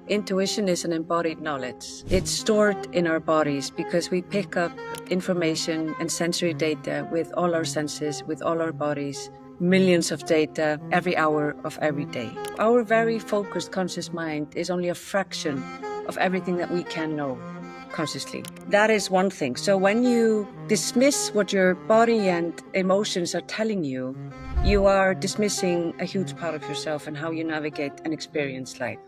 Intuition is an embodied knowledge. It's stored in our bodies because we pick up information and sensory data with all our senses, with all our bodies, millions of data every hour of every day. Our very focused conscious mind is only a fraction of everything that we can know consciously. That is one thing. So when you dismiss what your body and emotions are telling you, you are dismissing a huge part of yourself and how you navigate and experience life.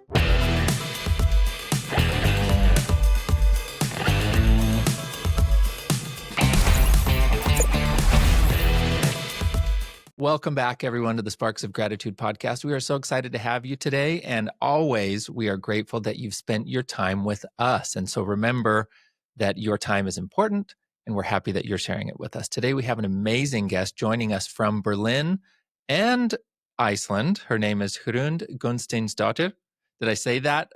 Welcome back, everyone, to the Sparks of Gratitude podcast. We are so excited to have you today. And always, we are grateful that you've spent your time with us. And so remember that your time is important, and we're happy that you're sharing it with us. Today, we have an amazing guest joining us from Berlin and Iceland. Her name is Hrund Gunnsteinsdóttir. Did I say that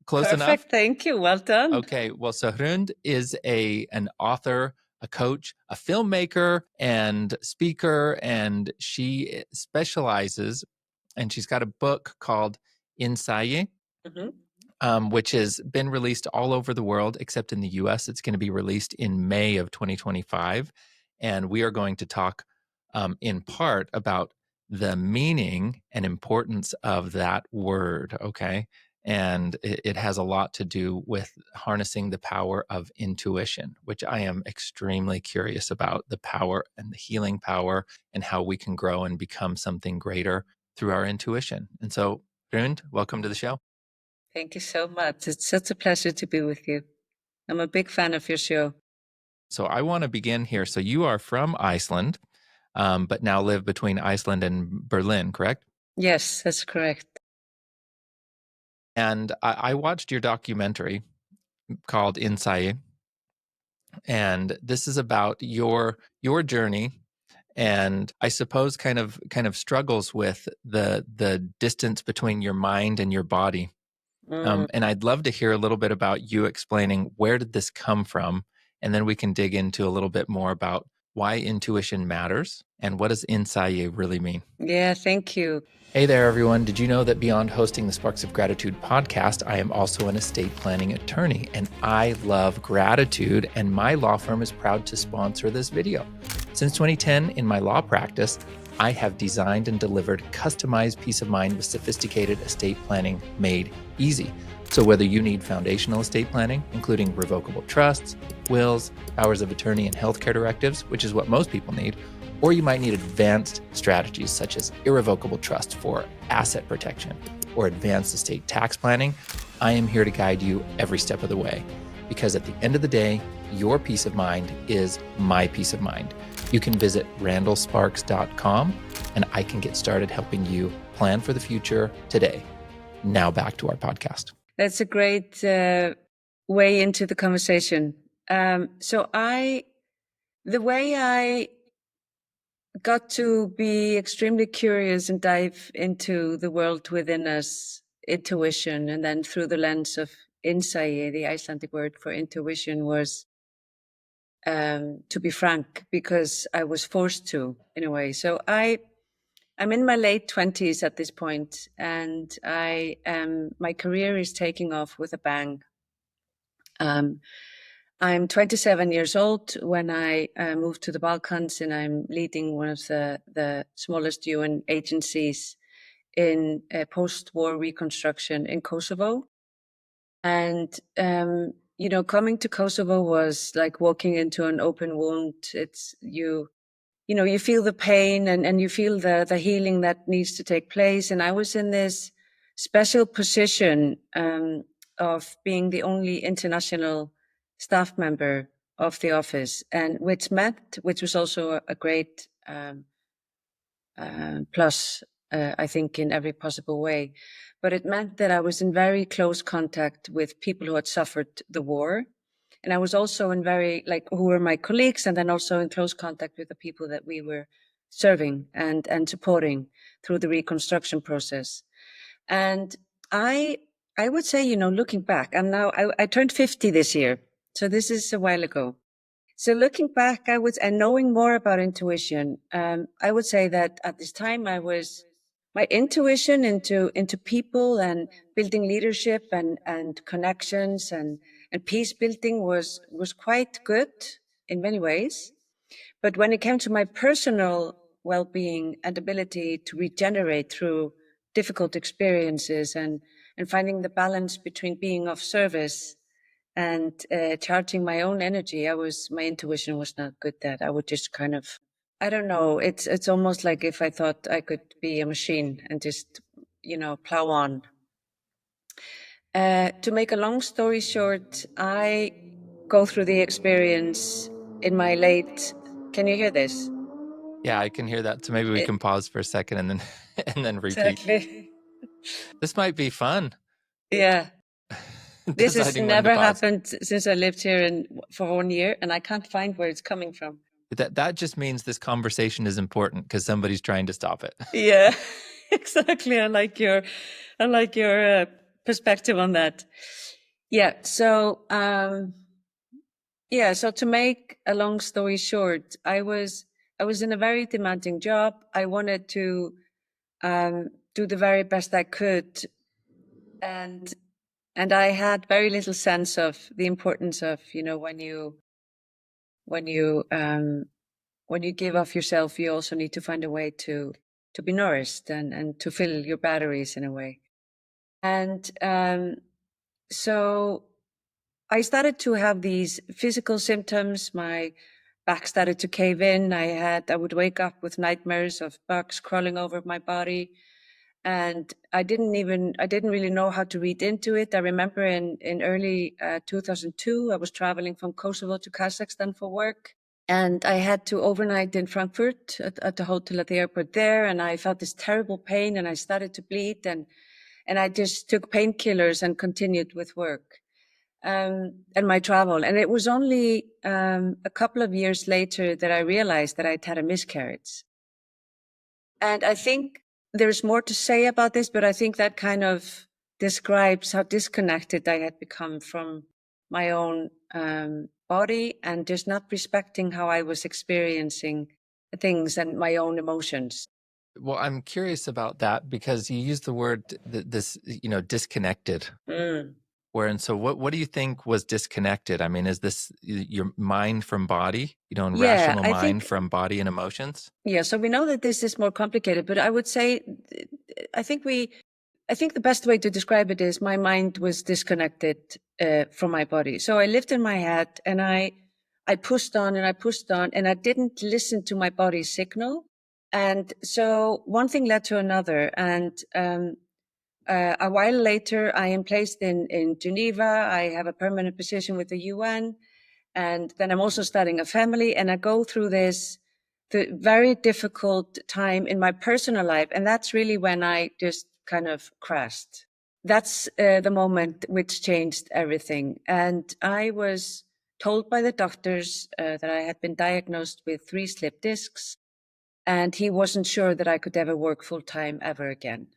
close enough? Perfect. Thank you. Well done. Okay. Well, so Hrund is an author, a coach, a filmmaker, and speaker, and she specializes, and she's got a book called InnSæi, which has been released all over the world, except in the US. It's going to be released in May of 2025, and we are going to talk in part about the meaning and importance of that word, okay? And it has a lot to do with harnessing the power of intuition, which I am extremely curious about, the power and the healing power and how we can grow and become something greater through our intuition. And so, Hrund, welcome to the show. Thank you so much. It's such a pleasure to be with you. I'm a big fan of your show. So I want to begin here. So you are from Iceland, but now live between Iceland and Berlin, correct? Yes, that's correct. And I watched your documentary called InnSæi, and this is about your journey, and I suppose kind of struggles with the distance between your mind and your body. And I'd love to hear a little bit about you explaining where did this come from, and then we can dig into a little bit more about why intuition matters and what does InnSæi really mean. Yeah, thank you. Hey there, everyone. Did you know that beyond hosting the Sparks of Gratitude podcast, I am also an estate planning attorney, and I love gratitude, and my law firm is proud to sponsor this video. Since 2010, in my law practice, I have designed and delivered customized peace of mind with sophisticated estate planning made easy. So whether you need foundational estate planning, including revocable trusts, wills, powers of attorney, and healthcare directives, which is what most people need, or you might need advanced strategies such as irrevocable trust for asset protection or advanced estate tax planning, I am here to guide you every step of the way. Because at the end of the day, your peace of mind is my peace of mind. You can visit randallsparks.com and I can get started helping you plan for the future today. Now back to our podcast. That's a great way into the conversation. The way I got to be extremely curious and dive into the world within us, intuition, and then through the lens of Innsaei, the Icelandic word for intuition, was to be frank, because I was forced to, in a way. So I'm in my late 20s at this point, and my career is taking off with a bang. I'm 27 years old when I moved to the Balkans, and I'm leading one of the smallest UN agencies in post-war reconstruction in Kosovo. And, coming to Kosovo was like walking into an open wound. It's you feel the pain and you feel the healing that needs to take place. And I was in this special position of being the only international staff member of the office, and which was also a great plus, I think, in every possible way. But it meant that I was in very close contact with people who had suffered the war. And I was also who were my colleagues, and then also in close contact with the people that we were serving and supporting through the reconstruction process. And I would say, looking back, I turned 50 this year. So this is a while ago. So looking back, and knowing more about intuition, I would say that at this time I was my intuition into people and building leadership and connections and peace building was quite good in many ways. But when it came to my personal well-being and ability to regenerate through difficult experiences and finding the balance between being of service and charging my own energy, my intuition was not good. That I would just kind of, I don't know. It's almost like if I thought I could be a machine and just, plow on. To make a long story short, I go through the experience in my late. Can you hear this? Yeah, I can hear that. So maybe we can pause for a second and then and then repeat. Exactly. This might be fun. Yeah. This has Deciding when to never pause. happened since I lived here for 1 year, and I can't find where it's coming from. That just means this conversation is important because somebody's trying to stop it. Yeah, exactly. I like your perspective on that. Yeah. So, so to make a long story short, I was in a very demanding job. I wanted to do the very best I could, and I had very little sense of the importance of, when you give of yourself, you also need to find a way to be nourished and to fill your batteries in a way. And so I started to have these physical symptoms. My back started to cave in. I would wake up with nightmares of bugs crawling over my body. And I didn't really know how to read into it. I remember in early 2002, I was traveling from Kosovo to Kazakhstan for work. And I had to overnight in Frankfurt at the hotel at the airport there. And I felt this terrible pain and I started to bleed. And I just took painkillers and continued with work and my travel. And it was only a couple of years later that I realized that I'd had a miscarriage. And I think there's more to say about this, but I think that kind of describes how disconnected I had become from my own body and just not respecting how I was experiencing things and my own emotions. Well, I'm curious about that because you used the word disconnected. And so what do you think was disconnected? I mean, is this your mind from body, and rational mind from body and emotions? Yeah. So we know that this is more complicated, but I would say, I think the best way to describe it is my mind was disconnected from my body. So I lived in my head and I pushed on and I pushed on and I didn't listen to my body's signal. And so one thing led to another. And a while later, I am placed in Geneva. I have a permanent position with the UN. And then I'm also starting a family. And I go through the very difficult time in my personal life. And that's really when I just kind of crashed. That's the moment which changed everything. And I was told by the doctors that I had been diagnosed with 3 slip discs. And he wasn't sure that I could ever work full time ever again.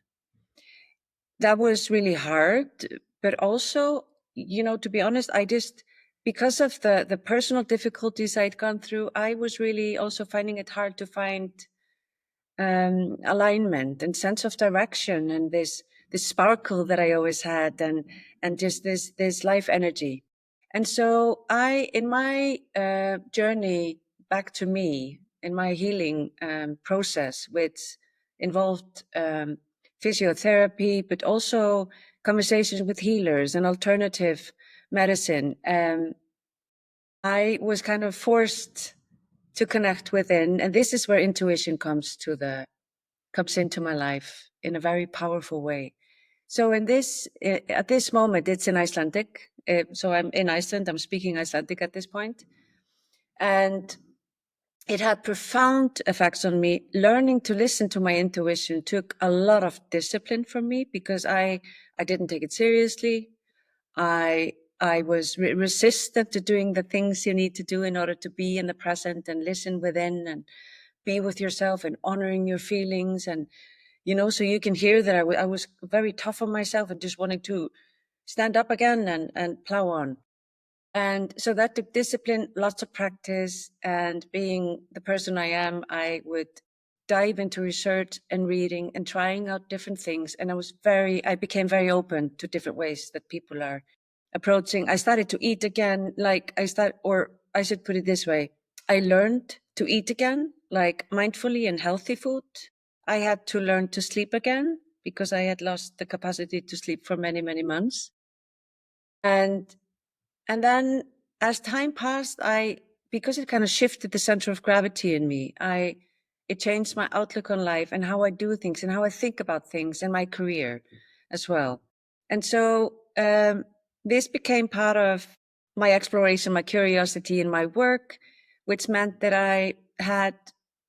That was really hard, but also, to be honest, because of the personal difficulties I'd gone through, I was really also finding it hard to find alignment and sense of direction and this sparkle that I always had and just this life energy. And so in my journey back to me, in my healing process, which involved physiotherapy, but also conversations with healers and alternative medicine, I was kind of forced to connect within, and this is where intuition comes into my life in a very powerful way. So at this moment, it's in Icelandic. So I'm in Iceland. I'm speaking Icelandic at this point, and it had profound effects on me. Learning to listen to my intuition took a lot of discipline from me because I didn't take it seriously. I was resistant to doing the things you need to do in order to be in the present and listen within and be with yourself and honoring your feelings. And, so you can hear that I was very tough on myself and just wanting to stand up again and plow on. And so that took discipline, lots of practice, and being the person I am, I would dive into research and reading and trying out different things. And I became very open to different ways that people are approaching. I started to eat again, or I should put it this way. I learned to eat again, like mindfully and healthy food. I had to learn to sleep again because I had lost the capacity to sleep for many, many months. And then as time passed, because it kind of shifted the center of gravity in me, it changed my outlook on life and how I do things and how I think about things and my career as well. And so this became part of my exploration, my curiosity in my work, which meant that I had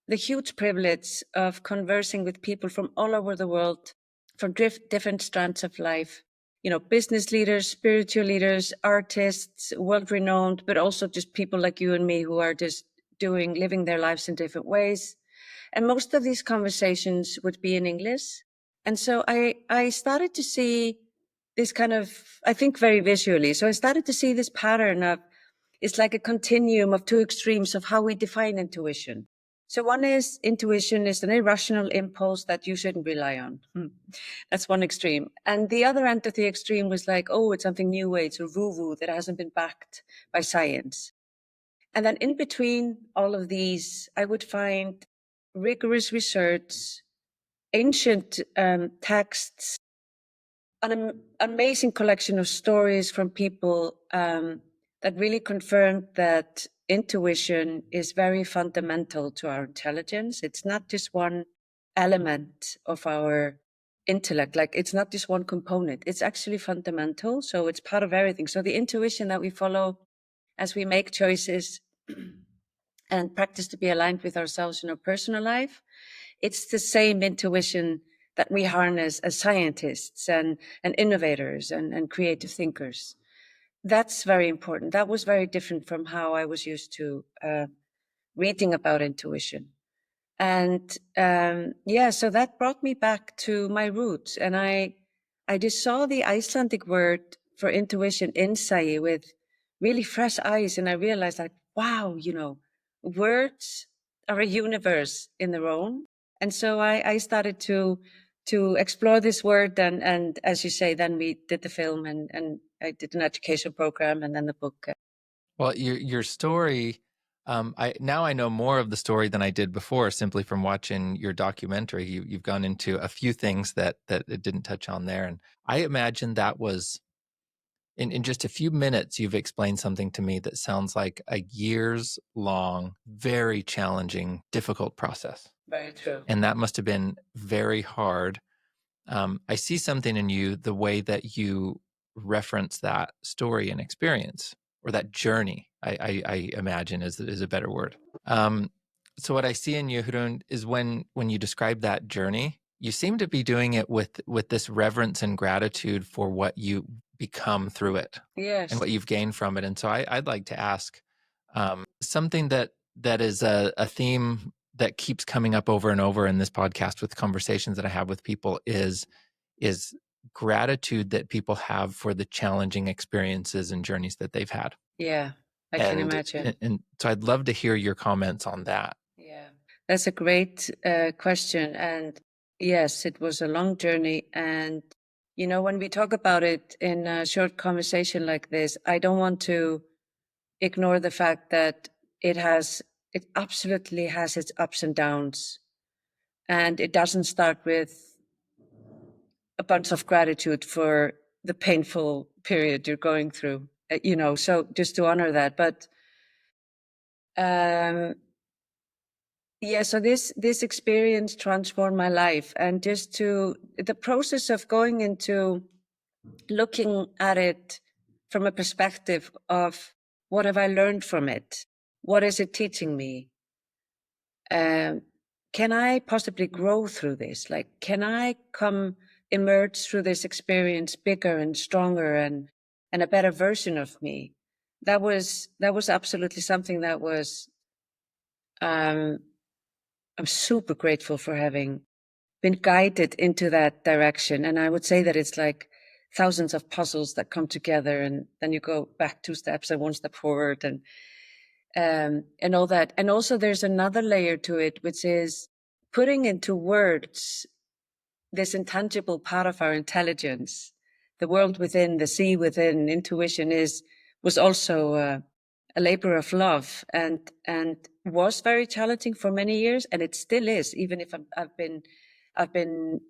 the huge privilege of conversing with people from all over the world, from different strands of life, business leaders, spiritual leaders, artists, world-renowned, but also just people like you and me who are just living their lives in different ways. And most of these conversations would be in English. And so I started to see this kind of, I think very visually. So I started to see this pattern of, it's like a continuum of two extremes of how we define intuition. So one is intuition is an irrational impulse that you shouldn't rely on. That's one extreme. And the other end of the extreme was like, oh, it's something new age or woo-woo that hasn't been backed by science. And then in between all of these, I would find rigorous research, ancient texts, an amazing collection of stories from people that really confirmed that intuition is very fundamental to our intelligence. It's not just one element of our intellect, like it's not just one component. It's actually fundamental. So it's part of everything. So the intuition that we follow as we make choices and practice to be aligned with ourselves in our personal life, it's the same intuition that we harness as scientists and innovators and creative thinkers. That's very important. That was very different from how I was used to reading about intuition. And so that brought me back to my roots. And I just saw the Icelandic word for intuition, Innsaei, with really fresh eyes. And I realized that, wow, words are a universe in their own. And so I started to explore this word. And as you say, then we did the film and I did an education program and then the book. Well, your story, I know more of the story than I did before, simply from watching your documentary. You've gone into a few things that it didn't touch on there. And I imagine that was, in just a few minutes, you've explained something to me that sounds like a years-long, very challenging, difficult process. Very true. And that must have been very hard. I see something in you, the way that you reference that story and experience, or that journey, I imagine is a better word. So what I see in you, Hrund, is when you describe that journey, you seem to be doing it with this reverence and gratitude for what you become through it. Yes. And what you've gained from it. And so I'd like to ask something that is a theme that keeps coming up over and over in this podcast with conversations that I have with people is gratitude that people have for the challenging experiences and journeys that they've had. Yeah, I can imagine. And so I'd love to hear your comments on that. Yeah, that's a great question. And yes, it was a long journey. And, when we talk about it in a short conversation like this, I don't want to ignore the fact that it absolutely has its ups and downs. And it doesn't start with a bunch of gratitude for the painful period you're going through, so just to honor that. But so this experience transformed my life. And just the process of going into looking at it from a perspective of what have I learned from it? What is it teaching me? Can I possibly grow through this? Like, can I emerge through this experience bigger and stronger and a better version of me? That was absolutely something that was, I'm super grateful for having been guided into that direction. And I would say that it's like thousands of puzzles that come together, and then you go back 2 steps and 1 step forward and all that. And also there's another layer to it, which is putting into words this intangible part of our intelligence, the world within, the sea within, intuition was also a labor of love, and was very challenging for many years, and it still is, even if I've been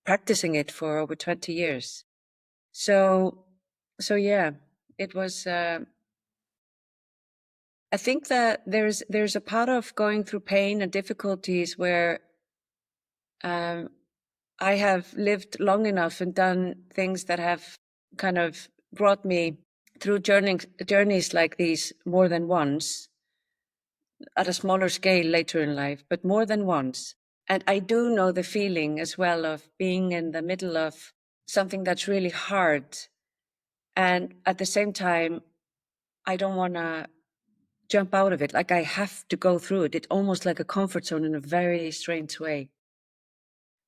practicing it for over 20 years. So yeah, it was. I think that there's a part of going through pain and difficulties where I have lived long enough and done things that have kind of brought me through journeys like these more than once, at a smaller scale later in life, but more than once. And I do know the feeling as well of being in the middle of something that's really hard. And at the same time, I don't want to jump out of it. Like I have to go through it. It's almost like a comfort zone in a very strange way.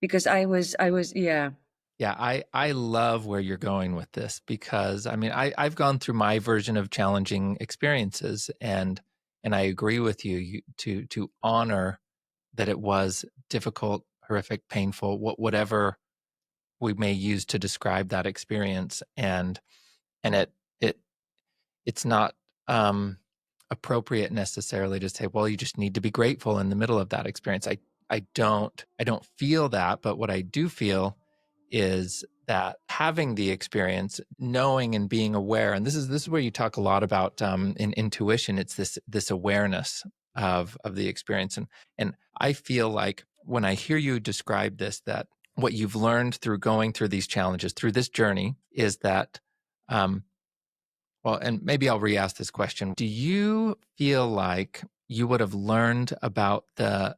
Because I was, yeah. Yeah, I love where you're going with this, because I mean, I've gone through my version of challenging experiences, and I agree with you, to honor that it was difficult, horrific, painful, whatever we may use to describe that experience, and it's not appropriate necessarily to say, well, you just need to be grateful in the middle of that experience. I don't feel that, but what I do feel is that having the experience, knowing and being aware, and this is where you talk a lot about in intuition. It's this awareness of the experience, and I feel like when I hear you describe this, that what you've learned through going through these challenges, through this journey, is that well, and maybe I'll re-ask this question. Do you feel like you would have learned about the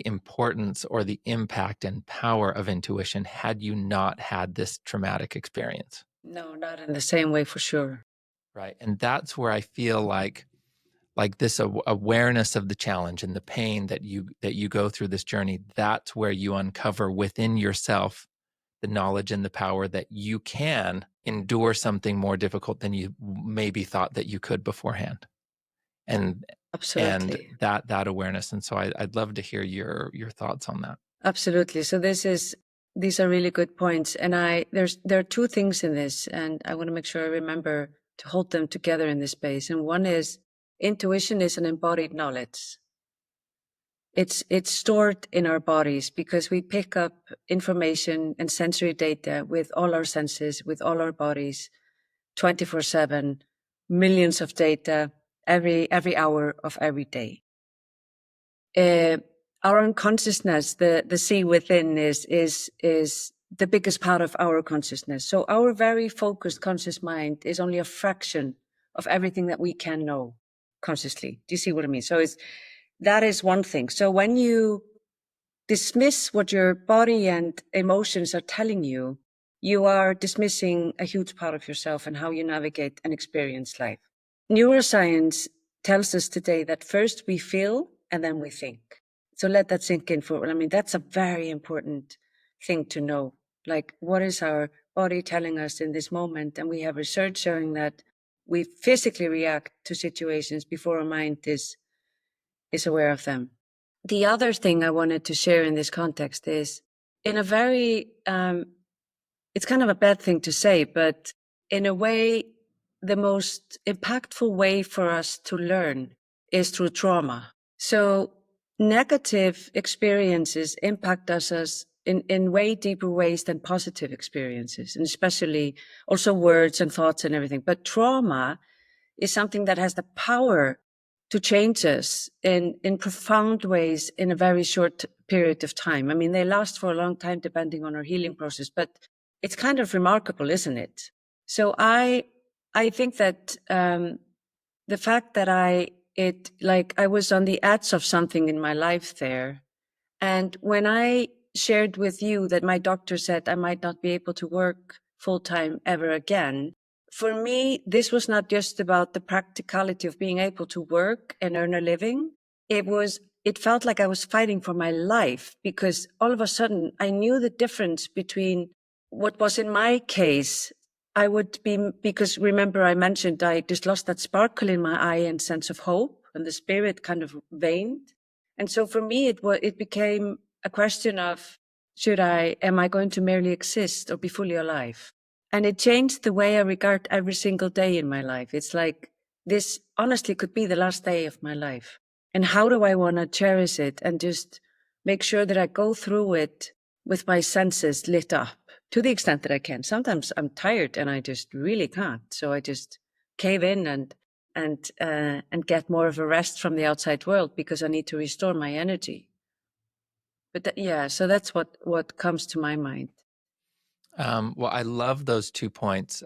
importance or the impact and power of intuition had you not had this traumatic experience? No, not in the same way, for sure. Right. And that's where I feel like this awareness of the challenge and the pain that you go through this journey, that's where you uncover within yourself the knowledge and the power that you can endure something more difficult than you maybe thought that you could beforehand. And Absolutely. and that awareness. And so I'd love to hear your thoughts on that. Absolutely. So these are really good points. And there are two things in this, and I want to make sure I remember to hold them together in this space. And one is, intuition is an embodied knowledge. It's stored in our bodies because we pick up information and sensory data with all our senses, with all our bodies, 24/7, millions of data every hour of every day. Our unconsciousness, the sea within, is the biggest part of our consciousness. So our very focused conscious mind is only a fraction of everything that we can know consciously. Do you see what I mean? So that is one thing. So when you dismiss what your body and emotions are telling you, you are dismissing a huge part of yourself and how you navigate and experience life. Neuroscience tells us today that first we feel and then we think. So let that sink in for, I mean, that's a very important thing to know. Like, what is our body telling us in this moment? And we have research showing that we physically react to situations before our mind is aware of them. The other thing I wanted to share in this context is, in a very, it's kind of a bad thing to say, but in a way, the most impactful way for us to learn is through trauma. So negative experiences impact us in way deeper ways than positive experiences, and especially also words and thoughts and everything. But trauma is something that has the power to change us in profound ways in a very short period of time. I mean, they last for a long time depending on our healing process, but it's kind of remarkable, isn't it? So I think that the fact that I was on the edge of something in my life there, and when I shared with you that my doctor said I might not be able to work full time ever again, for me, this was not just about the practicality of being able to work and earn a living. It felt like I was fighting for my life, because all of a sudden I knew the difference between what was in my case. I would be, because remember I mentioned I just lost that sparkle in my eye and sense of hope, and the spirit kind of waned. And so for me, it became a question of, am I going to merely exist or be fully alive? And it changed the way I regard every single day in my life. It's like, this honestly could be the last day of my life. And how do I want to cherish it and just make sure that I go through it with my senses lit up to the extent that I can. Sometimes I'm tired and I just really can't. So I just cave in and get more of a rest from the outside world because I need to restore my energy. But so that's what comes to my mind. Well, I love those 2 points.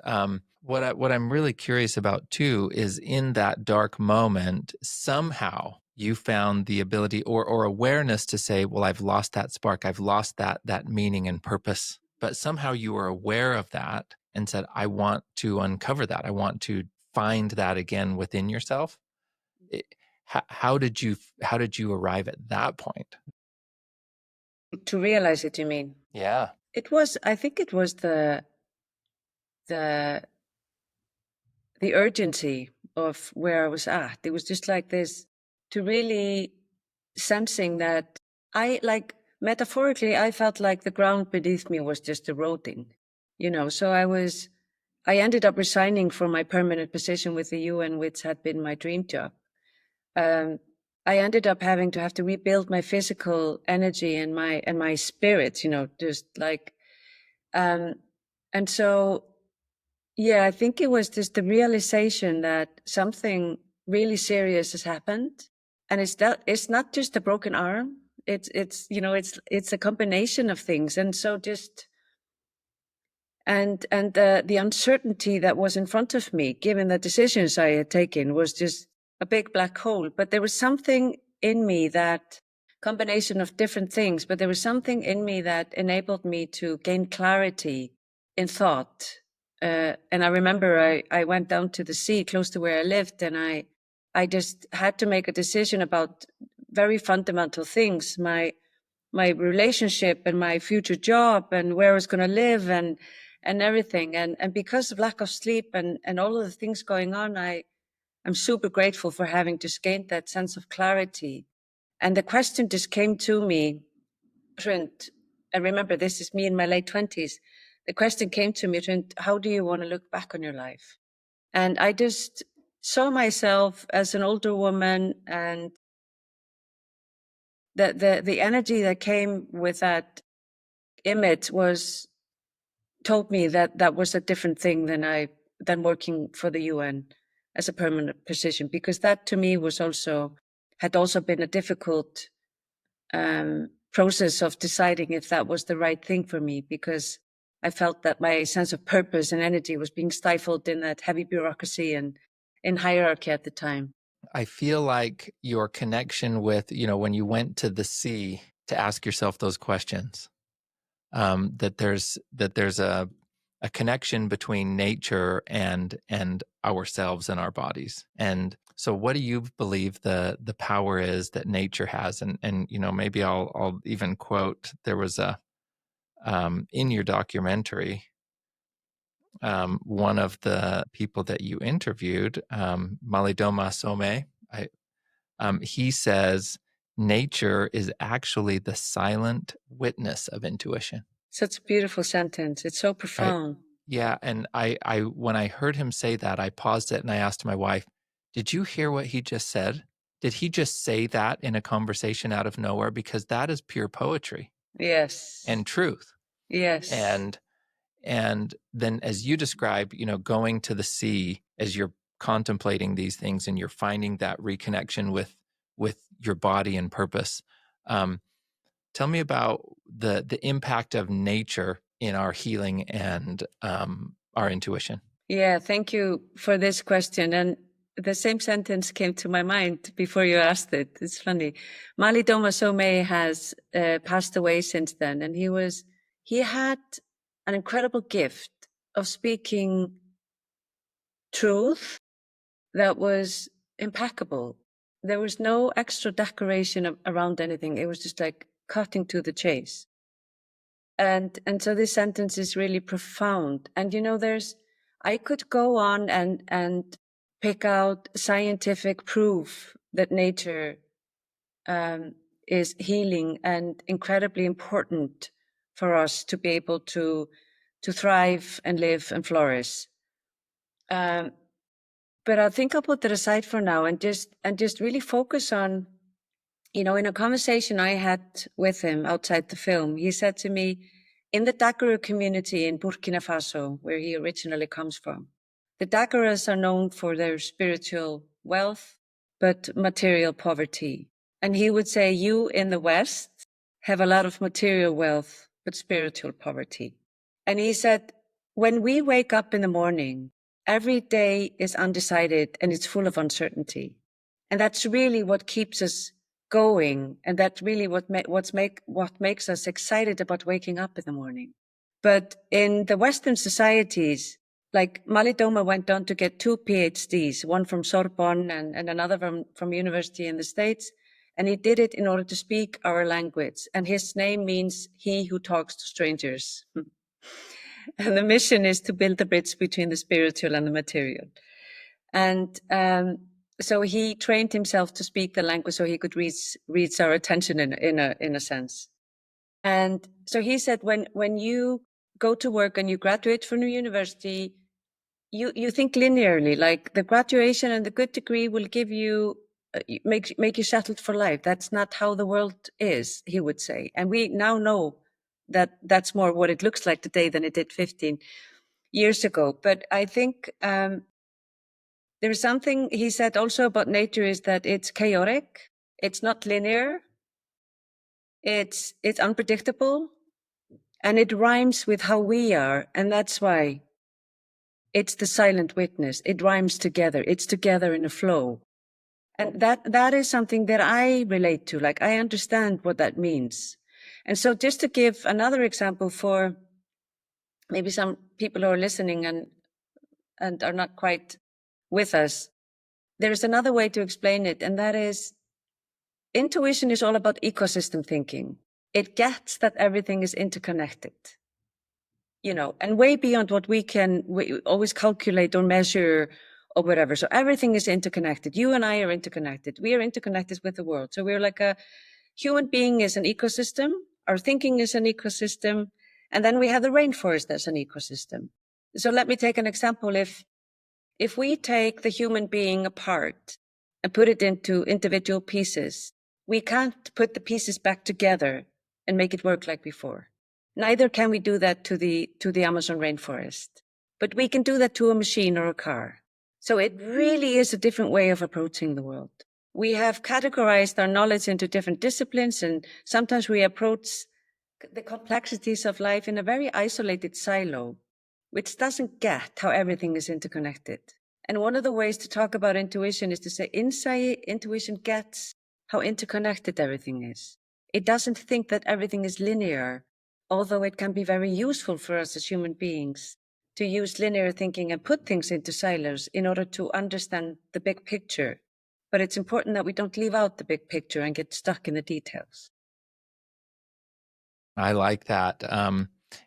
What I'm really curious about too is in that dark moment, somehow you found the ability or awareness to say, well, I've lost that spark. I've lost that meaning and purpose. But somehow you were aware of that and said, I want to uncover that. I want to find that again within yourself. How did you arrive at that point? To realize it, you mean? Yeah. I think it was the urgency of where I was at. It was just like this, to really sensing that metaphorically, I felt like the ground beneath me was just eroding, so I ended up resigning from my permanent position with the UN, which had been my dream job. I ended up having to rebuild my physical energy and my spirit, just like, and so, yeah, I think it was just the realization that something really serious has happened, and it's not just a broken arm. It's a combination of things, and so and the uncertainty that was in front of me, given the decisions I had taken, was just a big black hole. But there was something in me, that combination of different things, but there was something in me that enabled me to gain clarity in thought. And I remember I went down to the sea close to where I lived, and I just had to make a decision about very fundamental things, my relationship and my future job and where I was going to live and everything. And because of lack of sleep and all of the things going on, I'm super grateful for having just gained that sense of clarity. And the question just came to me, Hrund, and remember, this is me in my late 20s. The question came to me, Hrund, how do you want to look back on your life? And I just saw myself as an older woman, and the energy that came with that image told me that was a different thing than working for the UN as a permanent position, because that to me had also been a difficult process of deciding if that was the right thing for me, because I felt that my sense of purpose and energy was being stifled in that heavy bureaucracy and in hierarchy at the time. I feel like your connection with, when you went to the sea to ask yourself those questions, that there's a connection between nature and ourselves and our bodies. And so what do you believe the power is that nature has? And maybe I'll even quote, there was in your documentary, one of the people that you interviewed, Malidoma Some, he says, nature is actually the silent witness of intuition. Such a beautiful sentence. It's so profound. Right? Yeah. And I when I heard him say that, I paused it and I asked my wife, did you hear what he just said? Did he just say that in a conversation out of nowhere? Because that is pure poetry. Yes. And truth. Yes. And then, as you describe, going to the sea as you're contemplating these things and you're finding that reconnection with your body and purpose. Tell me about the impact of nature in our healing and our intuition. Yeah, thank you for this question. And the same sentence came to my mind before you asked it. It's funny. Malidoma Some has passed away since then, and he had an incredible gift of speaking truth that was impeccable. There was no extra decoration around anything. It was just like cutting to the chase. And so this sentence is really profound. And I could go on and pick out scientific proof that nature is healing and incredibly important for us to be able to thrive and live and flourish. But I think I'll put that aside for now and just really focus on, in a conversation I had with him outside the film, he said to me, in the Dagara community in Burkina Faso, where he originally comes from, the Dagaras are known for their spiritual wealth, but material poverty. And he would say, you in the West have a lot of material wealth, but spiritual poverty. And he said, when we wake up in the morning, every day is undecided and it's full of uncertainty. And that's really what keeps us going. And that's really what makes us excited about waking up in the morning. But in the Western societies, like Malidoma went on to get 2 PhDs, one from Sorbonne and another from university in the States. And he did it in order to speak our language. And his name means he who talks to strangers. And the mission is to build the bridge between the spiritual and the material. And so he trained himself to speak the language so he could reach our attention in a sense. And so he said, when you go to work and you graduate from a university, you think linearly, like the graduation and the good degree will give you, make you settled for life. That's not how the world is, he would say. And we now know that that's more what it looks like today than it did 15 years ago. But I think there's something he said also about nature is that it's chaotic. It's not linear. It's unpredictable. And it rhymes with how we are. And that's why it's the silent witness. It rhymes together. It's together in a flow. And that is something that I relate to. Like, I understand what that means. And so just to give another example for maybe some people who are listening and are not quite with us, there's another way to explain it. And that is, intuition is all about ecosystem thinking. It gets that everything is interconnected, and way beyond what we always calculate or measure or whatever. So everything is interconnected. You and I are interconnected. We are interconnected with the world. So we're like a human being is an ecosystem. Our thinking is an ecosystem. And then we have the rainforest as an ecosystem. So let me take an example. If we take the human being apart and put it into individual pieces, we can't put the pieces back together and make it work like before. Neither can we do that to the Amazon rainforest, but we can do that to a machine or a car. So it really is a different way of approaching the world. We have categorized our knowledge into different disciplines, and sometimes we approach the complexities of life in a very isolated silo, which doesn't get how everything is interconnected. And one of the ways to talk about intuition is to say, InnSæi, intuition gets how interconnected everything is. It doesn't think that everything is linear, although it can be very useful for us as human beings to use linear thinking and put things into silos in order to understand the big picture. But it's important that we don't leave out the big picture and get stuck in the details. I like that.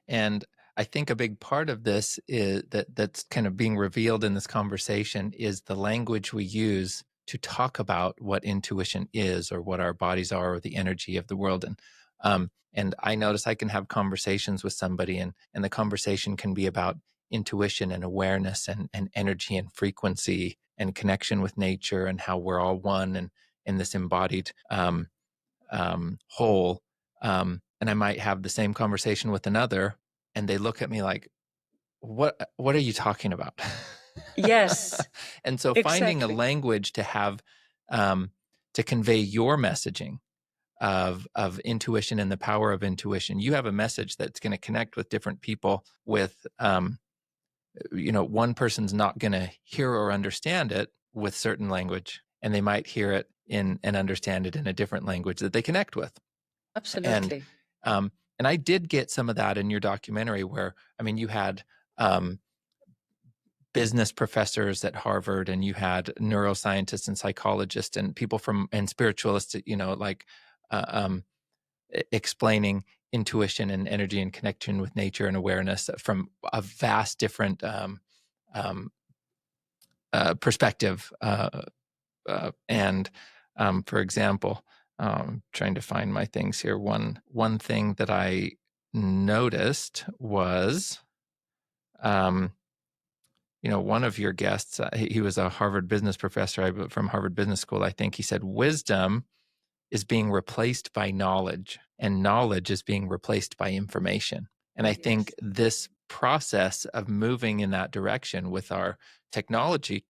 And I think a big part of this is that's kind of being revealed in this conversation is the language we use to talk about what intuition is or what our bodies are or the energy of the world. And I notice I can have conversations with somebody and the conversation can be about intuition and awareness and energy and frequency and connection with nature and how we're all one and in this embodied whole. And I might have the same conversation with another and they look at me like, what are you talking about? Yes. And so finding a language to have, to convey your messaging of intuition and the power of intuition. You have a message that's going to connect with different people with, one person's not going to hear or understand it with certain language, and they might hear it and understand it in a different language that they connect with. Absolutely. And I did get some of that in your documentary where, you had business professors at Harvard and you had neuroscientists and psychologists and people and spiritualists, explaining intuition and energy and connection with nature and awareness from a vast different perspective. For example, Trying to find my things here. One thing that I noticed was, one of your guests, he was a Harvard business professor from Harvard Business School, I think. He said, wisdom is being replaced by knowledge, and knowledge is being replaced by information. And I think this process of moving in that direction with our technology,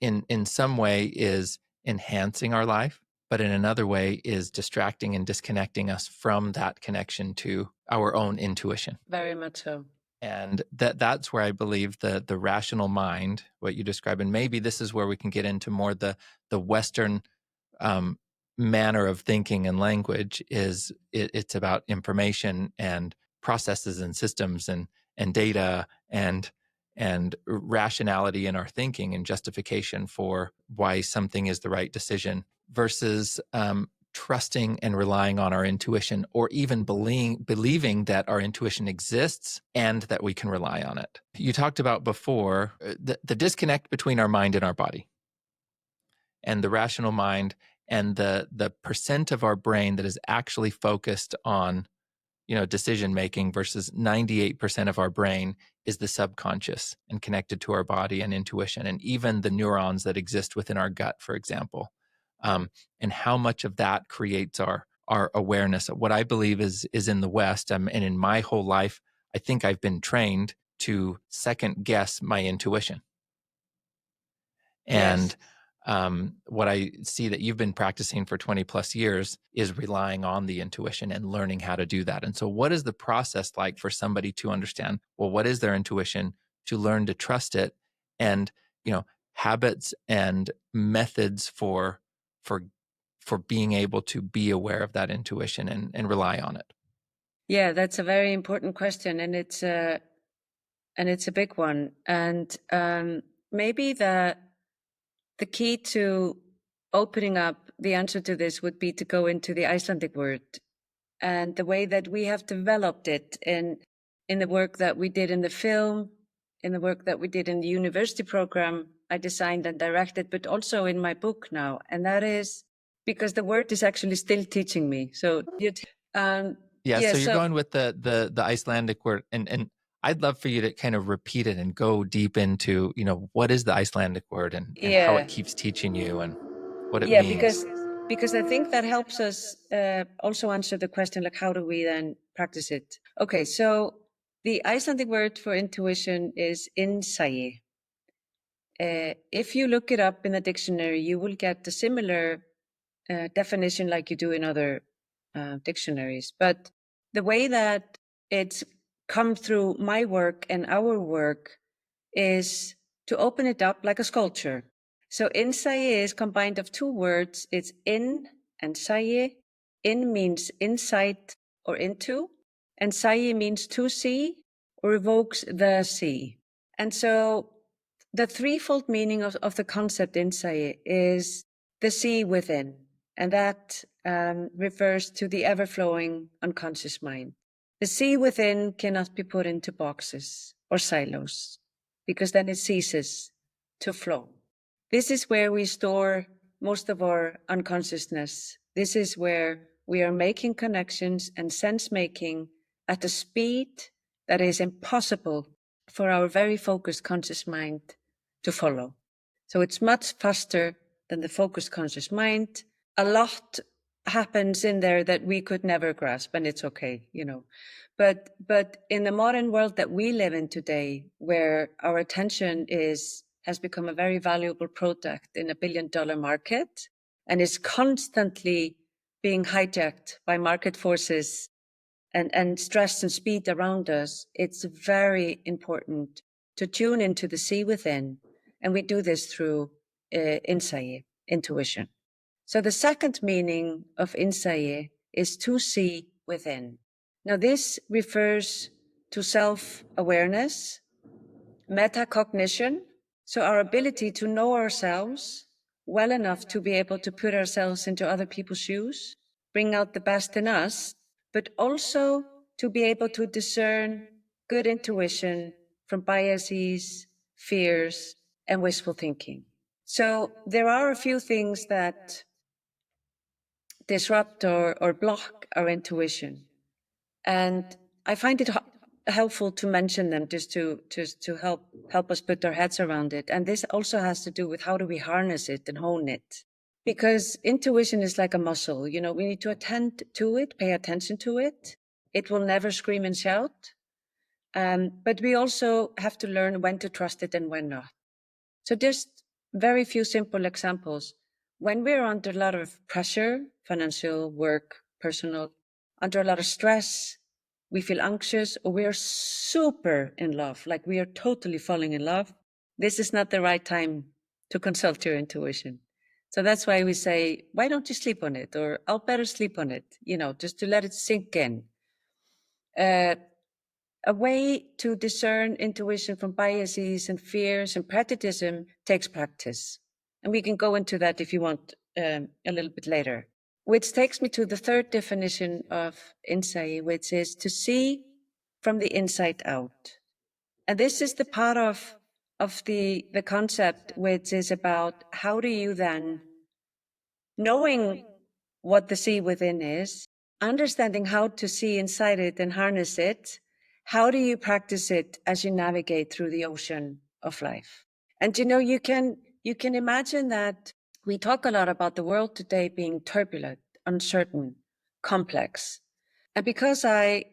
in some way is enhancing our life, but in another way is distracting and disconnecting us from that connection to our own intuition. Very much so. And that's where I believe the rational mind, what you describe, and maybe this is where we can get into more the Western manner of thinking and language, is it's about information and processes and systems and data and rationality in our thinking and justification for why something is the right decision, versus trusting and relying on our intuition, or even believing that our intuition exists and that we can rely on it. You talked about before the disconnect between our mind and our body, and the rational mind, and the percent of our brain that is actually focused on decision making, versus 98% of our brain is the subconscious and connected to our body and intuition, and even the neurons that exist within our gut, for example. And how much of that creates our awareness. What I believe is in the West, and in my whole life, I think I've been trained to second guess my intuition. And what I see that you've been practicing for 20 plus years is relying on the intuition and learning how to do that. And so what is the process like for somebody to understand, well, what is their intuition, to learn to trust it, and, habits and methods for being able to be aware of that intuition and rely on it? Yeah, that's a very important question, and it's a big one. And maybe the key to opening up the answer to this would be to go into the Icelandic word, and the way that we have developed it in the work that we did in the film, in the work that we did in the university program I designed and directed, but also in my book now. And that is because the word is actually still teaching me. So so you're going with the Icelandic word, and I'd love for you to kind of repeat it and go deep into, what is the Icelandic word, and how it keeps teaching you and what it means. Because I think that helps us also answer the question, like, how do we then practice it? Okay, so the Icelandic word for intuition is Innsaei. If you look it up in the dictionary, you will get a similar definition like you do in other dictionaries. But the way that it's come through my work and our work is to open it up like a sculpture. So Innsaei is combined of two words. It's in and sæi. In means insight or into, and sæi means to see or evokes the sea. And so the threefold meaning of the concept Innsaei is the sea within, and that refers to the ever-flowing unconscious mind. The sea within cannot be put into boxes or silos, because then it ceases to flow. This is where we store most of our unconsciousness. This is where we are making connections and sense making at a speed that is impossible for our very focused conscious mind to follow. So it's much faster than the focused conscious mind. A lot happens in there that we could never grasp, and it's okay, But in the modern world that we live in today, where our attention has become a very valuable product in $1 billion market, and is constantly being hijacked by market forces and stress and speed around us, it's very important to tune into the sea within. And we do this through Innsaei, intuition. So the second meaning of Innsaei is to see within. Now this refers to self-awareness, metacognition, so our ability to know ourselves well enough to be able to put ourselves into other people's shoes, bring out the best in us, but also to be able to discern good intuition from biases, fears, and wishful thinking. So there are a few things that disrupt or block our intuition. And I find it helpful to mention them just to help us put our heads around it. And this also has to do with how do we harness it and hone it? Because intuition is like a muscle. You know, we need to attend to it, pay attention to it. It will never scream and shout. But we also have to learn when to trust it and when not. So just very few simple examples. When we're under a lot of pressure, financial, work, personal, under a lot of stress, we feel anxious, or we're super in love, like we are totally falling in love, this is not the right time to consult your intuition. So that's why we say, why don't you sleep on it? Or I'll better sleep on it, you know, just to let it sink in. A way to discern intuition from biases and fears and prejudice takes practice. And we can go into that if you want a little bit later. Which takes me to the third definition of InnSæi, which is to see from the inside out. And this is the part of the concept, which is about how do you then, knowing what the see within is, understanding how to see inside it and harness it, how do you practice it as you navigate through the ocean of life? And you know, you can imagine that we talk a lot about the world today being turbulent, uncertain, complex. And because I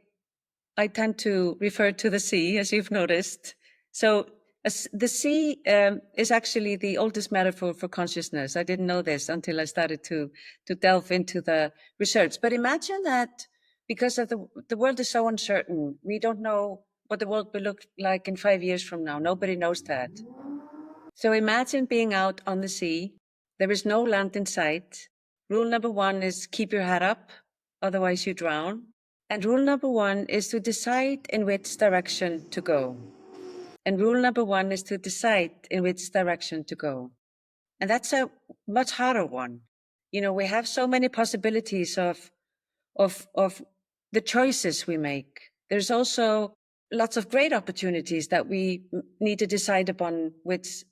tend to refer to the sea, as you've noticed. So the sea is actually the oldest metaphor for consciousness. I didn't know this until I started to delve into the research. But imagine that because of the world is so uncertain, we don't know what the world will look like in 5 years from now. Nobody knows that. So imagine being out on the sea. There is no land in sight. Rule number 1 is keep your head up, otherwise you drown. And rule number 1 is to decide in which direction to go. And rule number 1 is to decide in which direction to go. And that's a much harder one. You know, we have so many possibilities of the choices we make. There's also lots of great opportunities that we need to decide upon which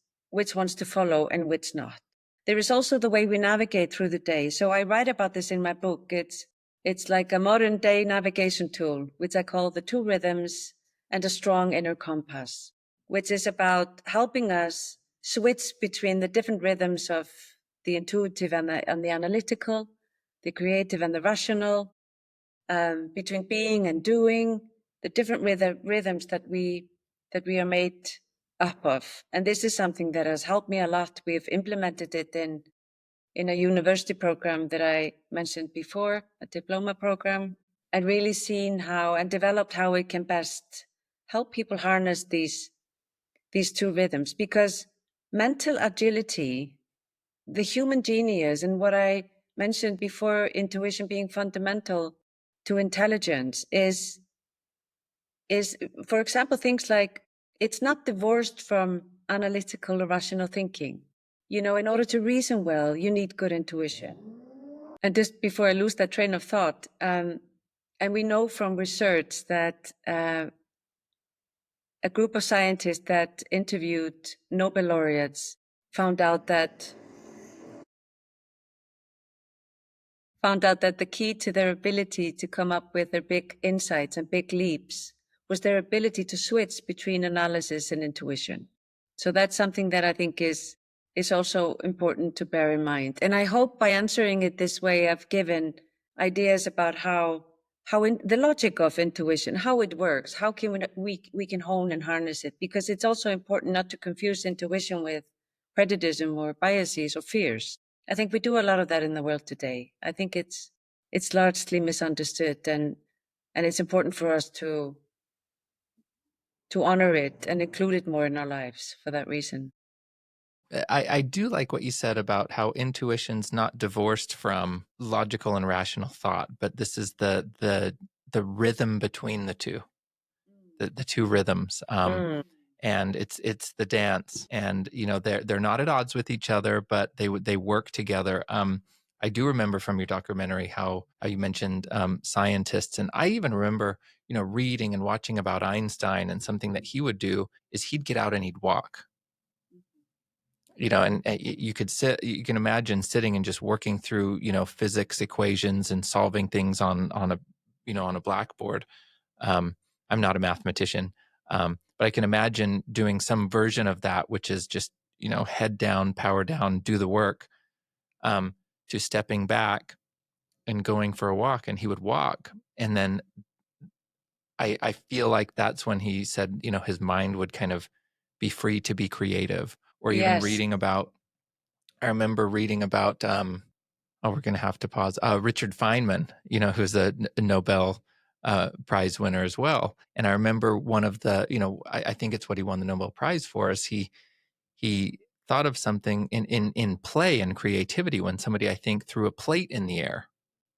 ones to follow and which not. There is also the way we navigate through the day. So I write about this in my book. It's like a modern day navigation tool, which I call the 2 rhythms and a strong inner compass, which is about helping us switch between the different rhythms of the intuitive and the analytical, the creative and the rational, between being and doing, the different rhythms that we are made up of. And this is something that has helped me a lot. We've implemented it in a university program that I mentioned before, a diploma program, and really seen how and developed how we can best help people harness these 2 rhythms. Because mental agility, the human genius, and what I mentioned before, intuition being fundamental to intelligence is, for example, things like it's not divorced from analytical or rational thinking. You know, in order to reason well, you need good intuition. And just before I lose that train of thought, and we know from research that a group of scientists that interviewed Nobel laureates found out that the key to their ability to come up with their big insights and big leaps was their ability to switch between analysis and intuition. So that's something that I think is also important to bear in mind. And I hope by answering it this way, I've given ideas about how the logic of intuition, how it works, how can we can hone and harness it, because it's also important not to confuse intuition with prejudice or biases or fears. I think we do a lot of that in the world today. I think it's largely misunderstood, and it's important for us to honor it and include it more in our lives for that reason. I do like what you said about how intuition's not divorced from logical and rational thought, but this is the rhythm between the two, the 2 rhythms. And it's the dance, and you know they're not at odds with each other, but they work together. I do remember from your documentary how you mentioned scientists, and I even remember reading and watching about Einstein, and something that he would do is he'd get out and he'd walk. and you can imagine sitting and just working through, physics equations and solving things on a blackboard. I'm not a mathematician, but I can imagine doing some version of that, which is just, head down, power down, do the work, to stepping back and going for a walk. And he would walk. And then I feel like that's when he said, his mind would kind of be free to be creative, or even Yes. I remember reading about, we're going to have to pause, Richard Feynman, who's a Nobel Prize winner as well. And I remember one of the, I think it's what he won the Nobel Prize for, is he thought of something in play and creativity when somebody, I think, threw a plate in the air.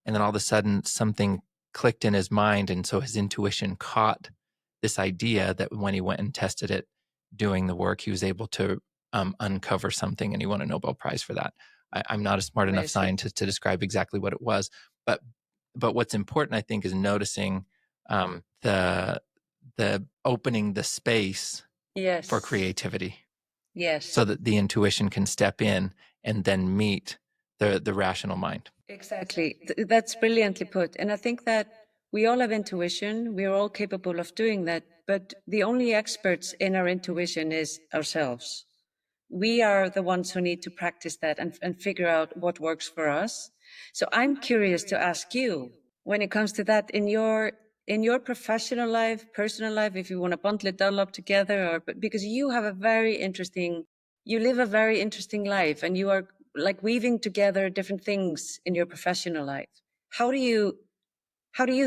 And then all of a sudden something clicked in his mind. And so his intuition caught this idea that when he went and tested it, doing the work, he was able to uncover something, and he won a Nobel Prize for that. I'm not a smart enough scientist to describe exactly what it was, but what's important, I think, is noticing the opening the space for creativity. Yes. So that the intuition can step in and then meet the rational mind. Exactly. That's brilliantly put. And I think that we all have intuition. We're all capable of doing that. But the only experts in our intuition is ourselves. We are the ones who need to practice that and figure out what works for us. So I'm curious to ask you, when it comes to that in your professional life, personal life, if you want to bundle it all up together, or because you live a very interesting life, and you are like weaving together different things in your professional life. How do you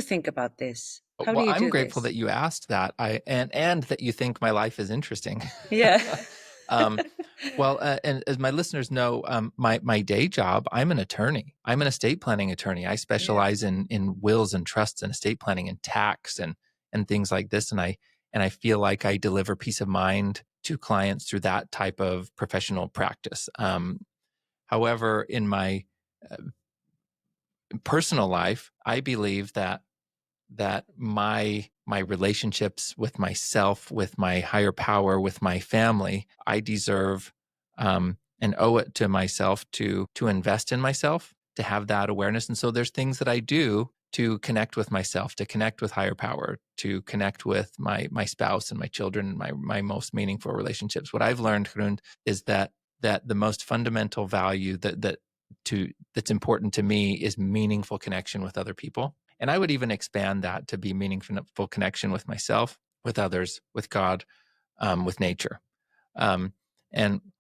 think about this? How do you do I'm grateful this? that you asked that. And that you think my life is interesting. Yeah. And as my listeners know, my day job, I'm an attorney. I'm an estate planning attorney. I specialize in wills and trusts and estate planning and tax and things like this. And I feel like I deliver peace of mind to clients through that type of professional practice. However, in my personal life, I believe that my relationships with myself, with my higher power, with my family, I deserve and owe it to myself to invest in myself, to have that awareness. And so there's things that I do to connect with myself, to connect with higher power, to connect with my spouse and my children, my most meaningful relationships. What I've learned, Hrund, is that the most fundamental value that's important to me is meaningful connection with other people. And I would even expand that to be meaningful connection with myself, with others, with God, with nature.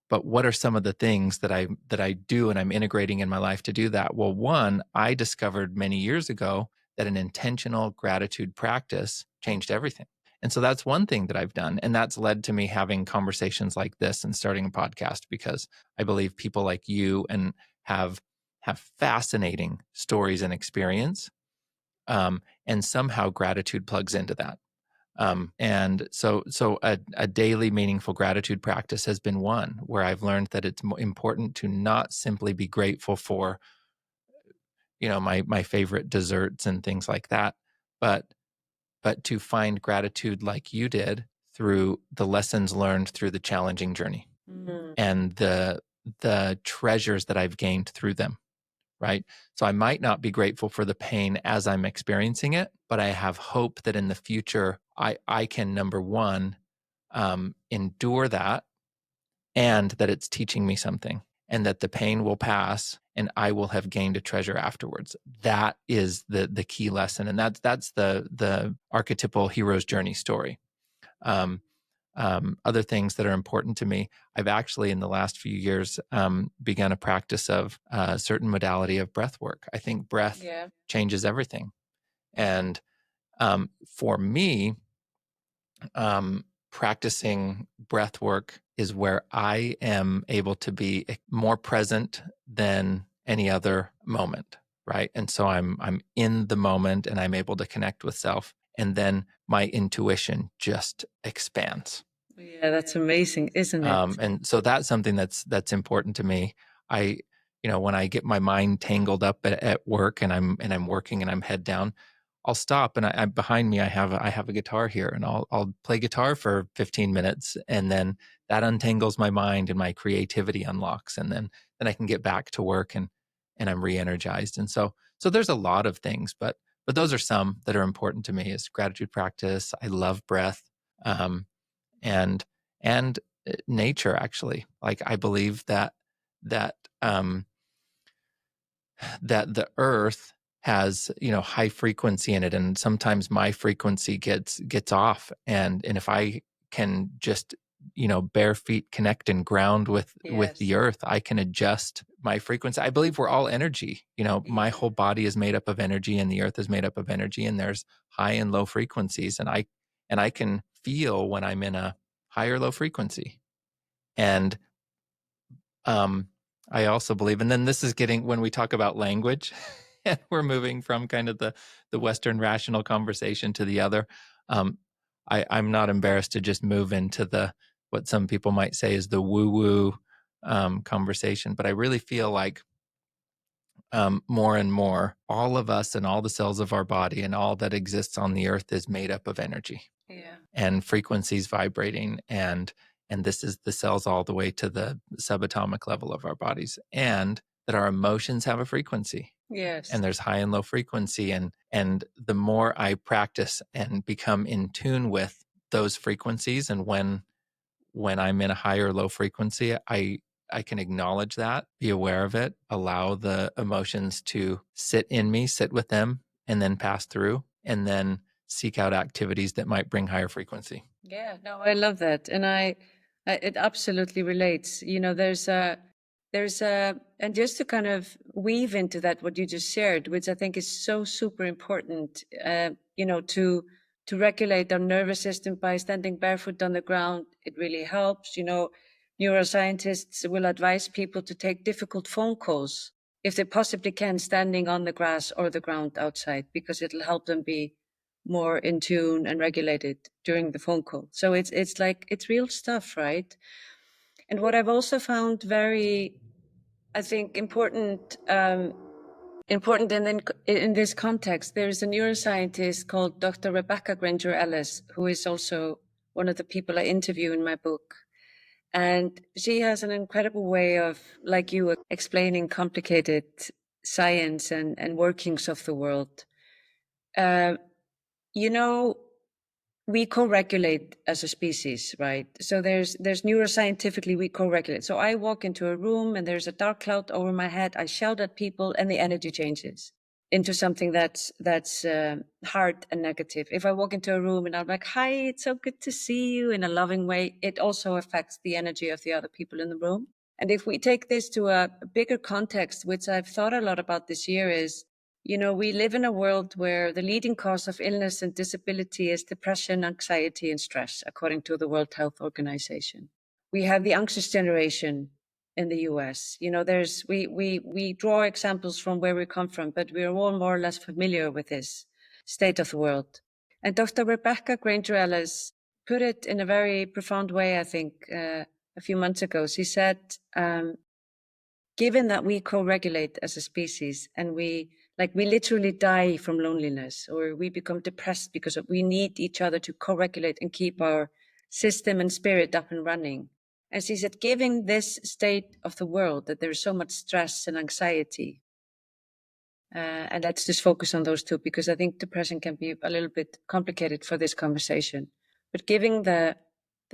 But what are some of the things that I do and I'm integrating in my life to do that? Well, one, I discovered many years ago that an intentional gratitude practice changed everything. And so that's one thing that I've done. And that's led to me having conversations like this and starting a podcast, because I believe people like you and have fascinating stories and experience. And somehow gratitude plugs into that. And so a daily meaningful gratitude practice has been one where I've learned that it's important to not simply be grateful for, my favorite desserts and things like that, but to find gratitude like you did through the lessons learned through the challenging journey and the treasures that I've gained through them. Right. So I might not be grateful for the pain as I'm experiencing it, but I have hope that in the future, I can, number one, endure that, and that it's teaching me something, and that the pain will pass and I will have gained a treasure afterwards. That is the key lesson. And that's the archetypal hero's journey story. Other things that are important to me, I've actually in the last few years begun a practice of a certain modality of breath work. I think breath changes everything. And for me, practicing breath work is where I am able to be more present than any other moment, right? And so I'm in the moment and I'm able to connect with self. And then my intuition just expands. Yeah, that's amazing, isn't it? And so that's something that's important to me. When I get my mind tangled up at work and I'm working and I'm head down, I'll stop, and I behind me I have a guitar here, and I'll play guitar for 15 minutes, and then that untangles my mind and my creativity unlocks, and then I can get back to work, and I'm re-energized. And so there's a lot of things, but those are some that are important to me. Is gratitude practice. I love breath, and nature, actually. Like, I believe that um, that the earth has, high frequency in it, and sometimes my frequency gets off, and if I can just, bare feet connect and ground with the Yes. earth, I can adjust my frequency. I believe we're all energy. My whole body is made up of energy, and the earth is made up of energy, and there's high and low frequencies, and I can feel when I'm in a high or low frequency. And I also believe, and then this is getting, when we talk about language, and we're moving from kind of the Western rational conversation to the other. I'm not embarrassed to just move into what some people might say is the woo-woo conversation, but I really feel like more and more, all of us and all the cells of our body and all that exists on the earth is made up of energy. Yeah. And frequencies vibrating, and this is the cells all the way to the subatomic level of our bodies, and that our emotions have a frequency. Yes. And there's high and low frequency, and the more I practice and become in tune with those frequencies, and when I'm in a high or low frequency, I can acknowledge that, be aware of it, allow the emotions to sit in me, sit with them, and then pass through, and then seek out activities that might bring higher frequency. Yeah, no, I love that. And it absolutely relates. And just to kind of weave into that, what you just shared, which I think is so super important, to regulate our nervous system by standing barefoot on the ground. It really helps. Neuroscientists will advise people to take difficult phone calls if they possibly can, standing on the grass or the ground outside, because it'll help them be more in tune and regulated during the phone call. So it's like, it's real stuff, right? And what I've also found very, I think, important in this context, there's a neuroscientist called Dr. Rebecca Granger Ellis, who is also one of the people I interview in my book. And she has an incredible way of, like you, explaining complicated science and workings of the world. We co-regulate as a species, right? So there's neuroscientifically, we co-regulate. So I walk into a room and there's a dark cloud over my head. I shout at people and the energy changes into something that's hard and negative. If I walk into a room and I'm like, hi, it's so good to see you, in a loving way, it also affects the energy of the other people in the room. And if we take this to a bigger context, which I've thought a lot about this year, is, we live in a world where the leading cause of illness and disability is depression, anxiety, and stress, according to the World Health Organization. We have the anxious generation in the US. We draw examples from where we come from, but we are all more or less familiar with this state of the world. And Dr. Rebecca Granger Ellis put it in a very profound way, I think, a few months ago. She said, given that we co-regulate as a species, and we literally die from loneliness, or we become depressed because we need each other to co-regulate and keep our system and spirit up and running. And she said, given this state of the world, that there's so much stress and anxiety, and let's just focus on those two, because I think depression can be a little bit complicated for this conversation. But given the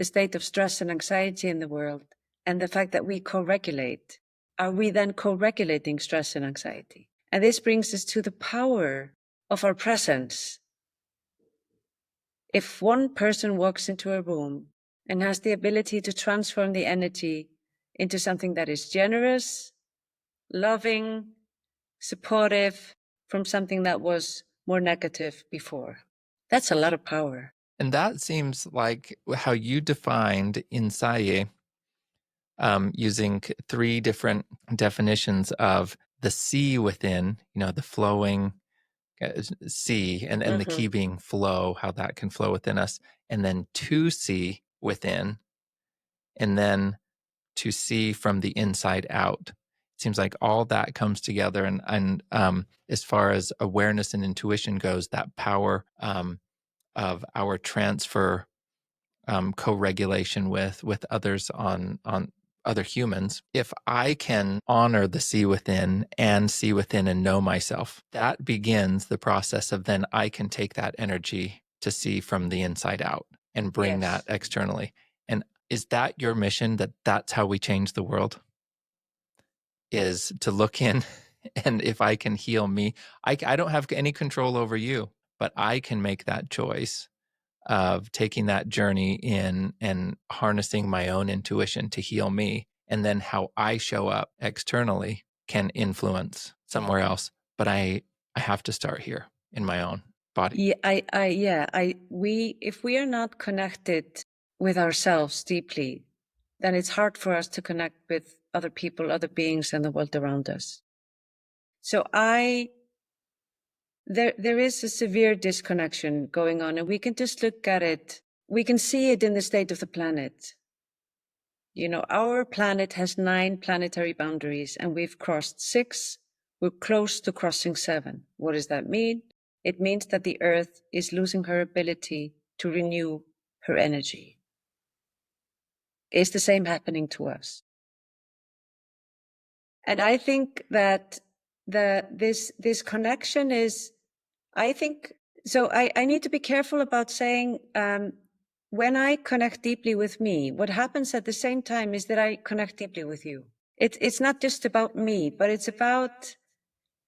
state of stress and anxiety in the world, and the fact that we co-regulate, are we then co-regulating stress and anxiety? And this brings us to the power of our presence. If one person walks into a room and has the ability to transform the energy into something that is generous, loving, supportive, from something that was more negative before, that's a lot of power. And that seems like how you defined Innsaei, using 3 different definitions of the sea within, the flowing sea, and the key being flow, how that can flow within us, and then to see within, and then to see from the inside out. seems like all that comes together. And as far as awareness and intuition goes, that power of our transfer, co-regulation with others on other humans. If I can honor the see within and know myself, that begins the process of then I can take that energy to see from the inside out and bring that externally. And is that your mission, that that's how we change the world? Is to look in, and if I can heal me, I don't have any control over you, but I can make that choice of taking that journey in and harnessing my own intuition to heal me. And then how I show up externally can influence somewhere else. But I have to start here in my own body. If we are not connected with ourselves deeply, then it's hard for us to connect with other people, other beings, and the world around us. So there is a severe disconnection going on, and we can just look at it. We can see it in the state of the planet. Our planet has 9 planetary boundaries, and we've crossed 6. We're close to crossing 7. What does that mean? It means that the Earth is losing her ability to renew her energy. Is the same happening to us? And I think that this connection is, I need to be careful about saying, when I connect deeply with me, what happens at the same time is that I connect deeply with you. It's not just about me, but it's about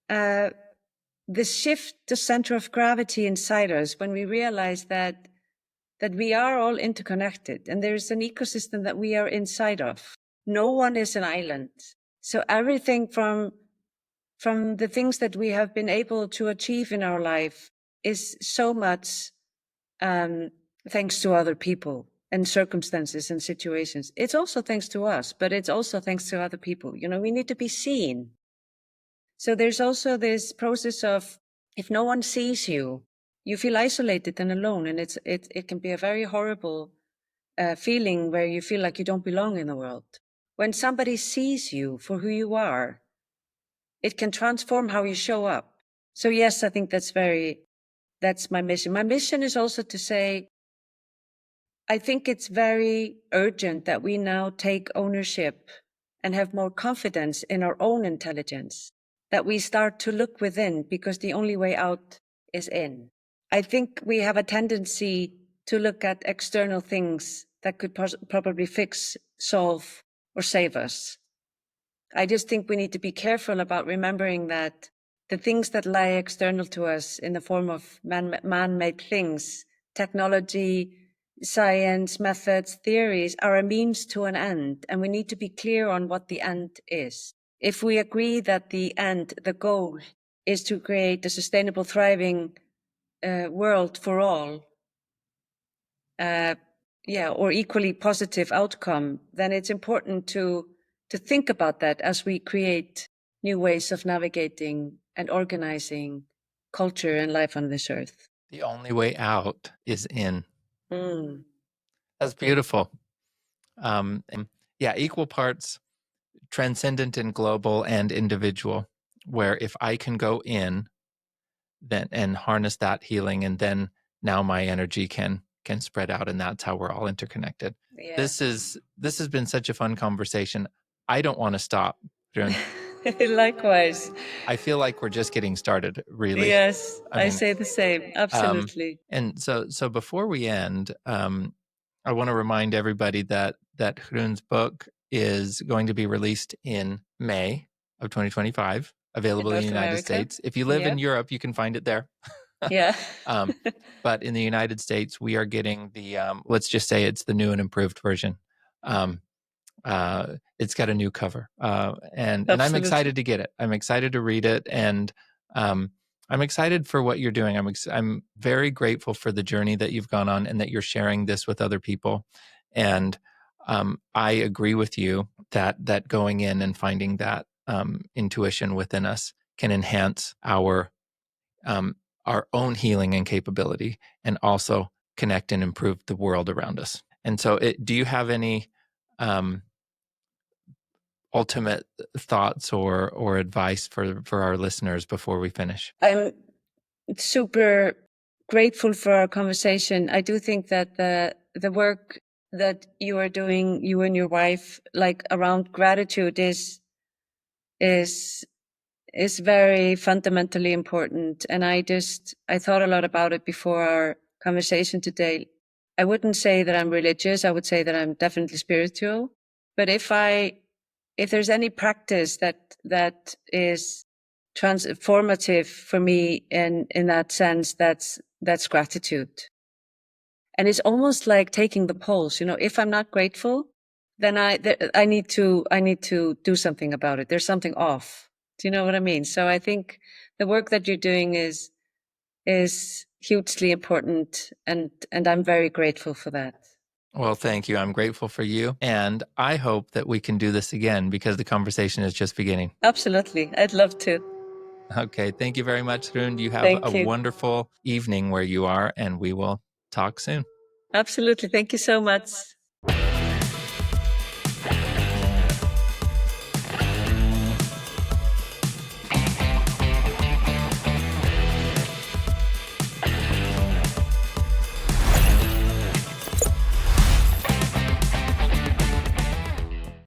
the shift to center of gravity inside us when we realize that we are all interconnected and there's an ecosystem that we are inside of. No one is an island. So everything from the things that we have been able to achieve in our life is so much thanks to other people and circumstances and situations. It's also thanks to us, but it's also thanks to other people. We need to be seen. So there's also this process of, if no one sees you, you feel isolated and alone. And it can be a very horrible feeling where you feel like you don't belong in the world. When somebody sees you for who you are, it can transform how you show up. So yes, I think that's my mission. My mission is also to say, I think it's very urgent that we now take ownership and have more confidence in our own intelligence, that we start to look within, because the only way out is in. I think we have a tendency to look at external things that could probably fix, solve, or save us. I just think we need to be careful about remembering that the things that lie external to us in the form of man-made things, technology, science, methods, theories, are a means to an end, and we need to be clear on what the end is. If we agree that the end, the goal, is to create a sustainable, thriving world for all, or equally positive outcome, then it's important to think about that as we create new ways of navigating and organizing culture and life on this earth. The only way out is in. Mm. That's beautiful. Equal parts transcendent and global and individual, where if I can go in then and harness that healing, and then now my energy can spread out, and that's how we're all interconnected. Yeah. This has been such a fun conversation. I don't want to stop, Hrund. Likewise. I feel like we're just getting started, really. Yes, I say the same. Absolutely. And so before we end, I want to remind everybody that Hrund's book is going to be released in May of 2025, available in the United States. If you live in Europe, you can find it there. Yeah. But in the United States, we are getting the, let's just say it's the new and improved version. It's got a new cover, and I'm excited to get it. I'm excited to read it, and I'm excited for what you're doing. I'm very grateful for the journey that you've gone on, and that you're sharing this with other people. And I agree with you that going in and finding that intuition within us can enhance our own healing and capability, and also connect and improve the world around us. And so, do you have any ultimate thoughts or advice for our listeners before we finish? I'm super grateful for our conversation. I do think that the work that you are doing, you and your wife, like around gratitude is very fundamentally important. And I thought a lot about it before our conversation today. I wouldn't say that I'm religious. I would say that I'm definitely spiritual. But if there's any practice that is transformative for me in that sense, that's gratitude. And it's almost like taking the pulse. If I'm not grateful, then I need to do something about it. There's something off. Do you know what I mean? So I think the work that you're doing is hugely important, and I'm very grateful for that. Well, thank you. I'm grateful for you. And I hope that we can do this again because the conversation is just beginning. Absolutely. I'd love to. Okay. Thank you very much, Hrund. You have a wonderful evening where you are, and we will talk soon. Absolutely. Thank you so much.